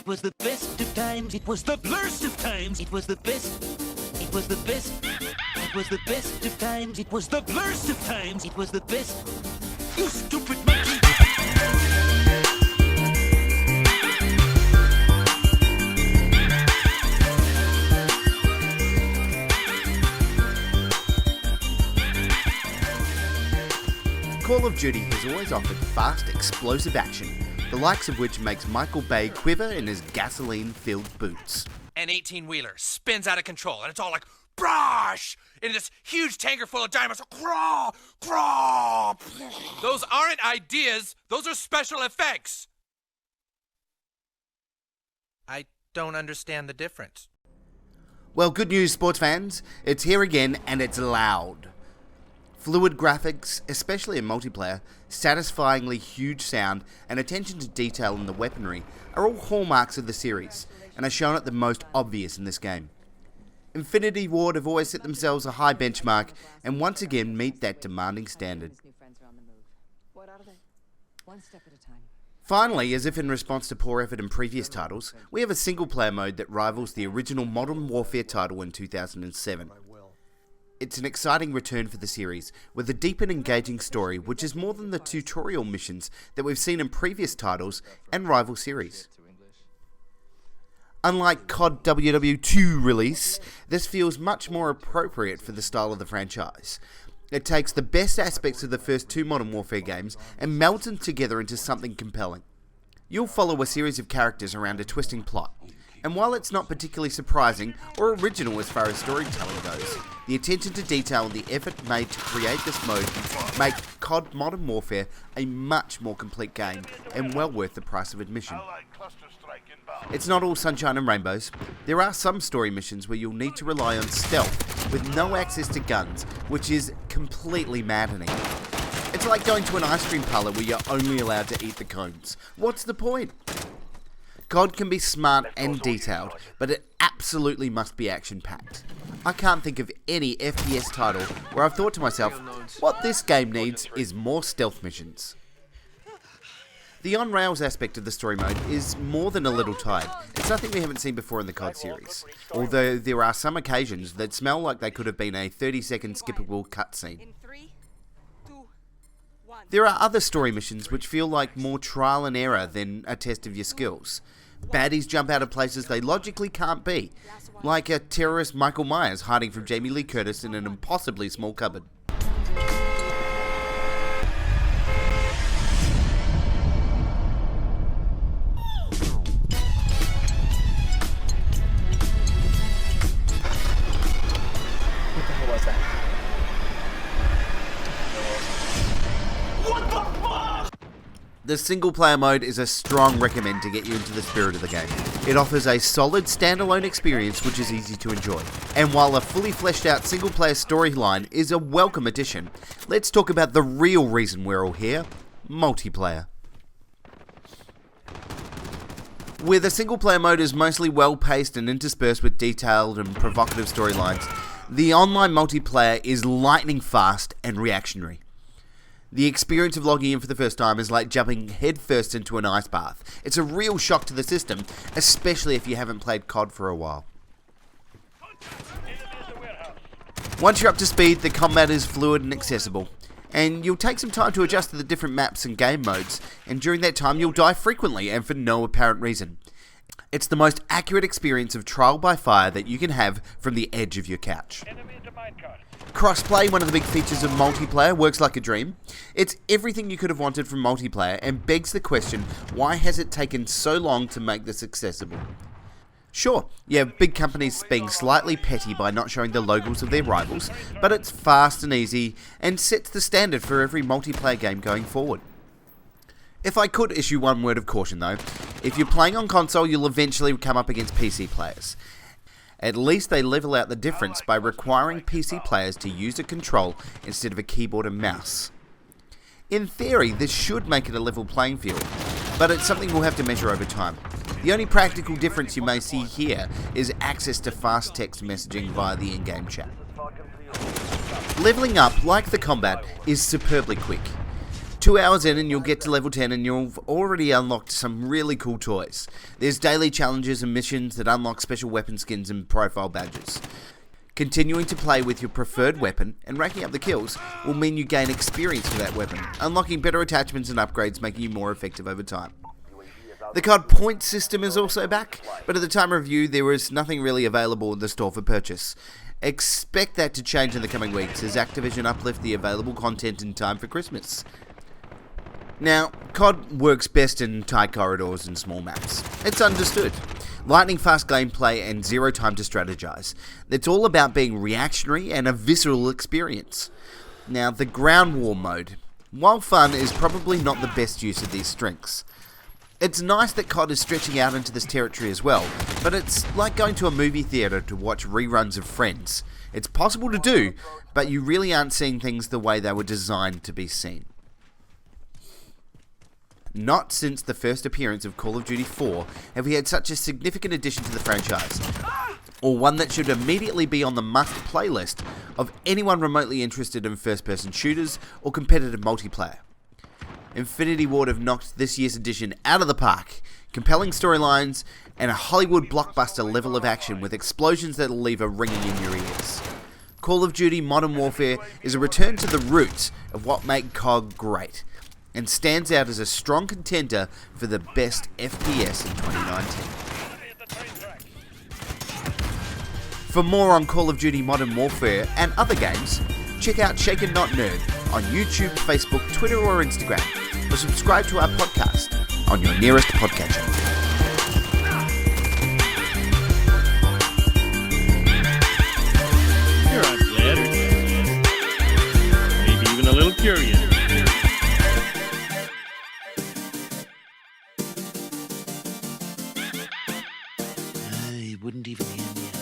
was the best of times. It was the blurst of times. It was the best. It was the best. It was the best of times. It was the blurst of times. It was the best. You stupid monkey. Call of Duty has always offered fast, explosive action, the likes of which makes Michael Bay quiver in his gasoline-filled boots. An 18-wheeler spins out of control, and it's all like, brush! In this huge tanker full of diamonds, craw, craw! Those aren't ideas, those are special effects! I don't understand the difference. Well, good news, sports fans. It's here again, and it's loud. Fluid graphics, especially in multiplayer, satisfyingly huge sound, and attention to detail in the weaponry are all hallmarks of the series, and are shown at the most obvious in this game. Infinity Ward have always set themselves a high benchmark, and once again meet that demanding standard. Finally, as if in response to poor effort in previous titles, we have a single-player mode that rivals the original Modern Warfare title in 2007. It's an exciting return for the series, with a deep and engaging story which is more than the tutorial missions that we've seen in previous titles and rival series. Unlike COD WW2 release, this feels much more appropriate for the style of the franchise. It takes the best aspects of the first two Modern Warfare games and melds them together into something compelling. You'll follow a series of characters around a twisting plot, and while it's not particularly surprising or original as far as storytelling goes, the attention to detail and the effort made to create this mode make COD Modern Warfare a much more complete game and well worth the price of admission. It's not all sunshine and rainbows. There are some story missions where you'll need to rely on stealth with no access to guns, which is completely maddening. It's like going to an ice cream parlour where you're only allowed to eat the cones. What's the point? COD can be smart and detailed, but it absolutely must be action-packed. I can't think of any FPS title where I've thought to myself, what this game needs is more stealth missions. The on-rails aspect of the story mode is more than a little tired. It's nothing we haven't seen before in the COD series, although there are some occasions that smell like they could have been a 30-second skippable cutscene. There are other story missions which feel like more trial and error than a test of your skills. Baddies jump out of places they logically can't be, like a terrorist Michael Myers hiding from Jamie Lee Curtis in an impossibly small cupboard. What the hell was that? The single player mode is a strong recommend to get you into the spirit of the game. It offers a solid standalone experience which is easy to enjoy. And while a fully fleshed out single player storyline is a welcome addition, let's talk about the real reason we're all here: multiplayer. Where the single player mode is mostly well paced and interspersed with detailed and provocative storylines, the online multiplayer is lightning fast and reactionary. The experience of logging in for the first time is like jumping headfirst into an ice bath. It's a real shock to the system, especially if you haven't played COD for a while. Once you're up to speed, the combat is fluid and accessible, and you'll take some time to adjust to the different maps and game modes, and during that time you'll die frequently and for no apparent reason. It's the most accurate experience of trial by fire that you can have from the edge of your couch. Crossplay, one of the big features of multiplayer, works like a dream. It's everything you could have wanted from multiplayer and begs the question, why has it taken so long to make this accessible? Sure, you have big companies being slightly petty by not showing the logos of their rivals, but it's fast and easy and sets the standard for every multiplayer game going forward. If I could issue one word of caution though, if you're playing on console you'll eventually come up against PC players. At least they level out the difference by requiring PC players to use a control instead of a keyboard and mouse. In theory, this should make it a level playing field, but it's something we'll have to measure over time. The only practical difference you may see here is access to fast text messaging via the in-game chat. Leveling up, like the combat, is superbly quick. 2 hours in and you'll get to level 10 and you've already unlocked some really cool toys. There's daily challenges and missions that unlock special weapon skins and profile badges. Continuing to play with your preferred weapon and racking up the kills will mean you gain experience for that weapon, unlocking better attachments and upgrades, making you more effective over time. The COD point system is also back, but at the time of review there was nothing really available in the store for purchase. Expect that to change in the coming weeks as Activision uplift the available content in time for Christmas. Now, COD works best in tight corridors and small maps. It's understood. Lightning fast gameplay and zero time to strategize. It's all about being reactionary and a visceral experience. Now, the ground war mode, while fun, is probably not the best use of these strengths. It's nice that COD is stretching out into this territory as well, but it's like going to a movie theatre to watch reruns of Friends. It's possible to do, but you really aren't seeing things the way they were designed to be seen. Not since the first appearance of Call of Duty 4 have we had such a significant addition to the franchise, or one that should immediately be on the must-play list of anyone remotely interested in first-person shooters or competitive multiplayer. Infinity Ward have knocked this year's edition out of the park. Compelling storylines and a Hollywood blockbuster level of action with explosions that'll leave a ringing in your ears. Call of Duty Modern Warfare is a return to the roots of what made COD great, and stands out as a strong contender for the best FPS in 2019. For more on Call of Duty Modern Warfare and other games, check out Shaken Not Nerd on YouTube, Facebook, Twitter or Instagram, or subscribe to our podcast on your nearest podcatcher. You're unflattered. Maybe even a little curious. I wouldn't even hand me a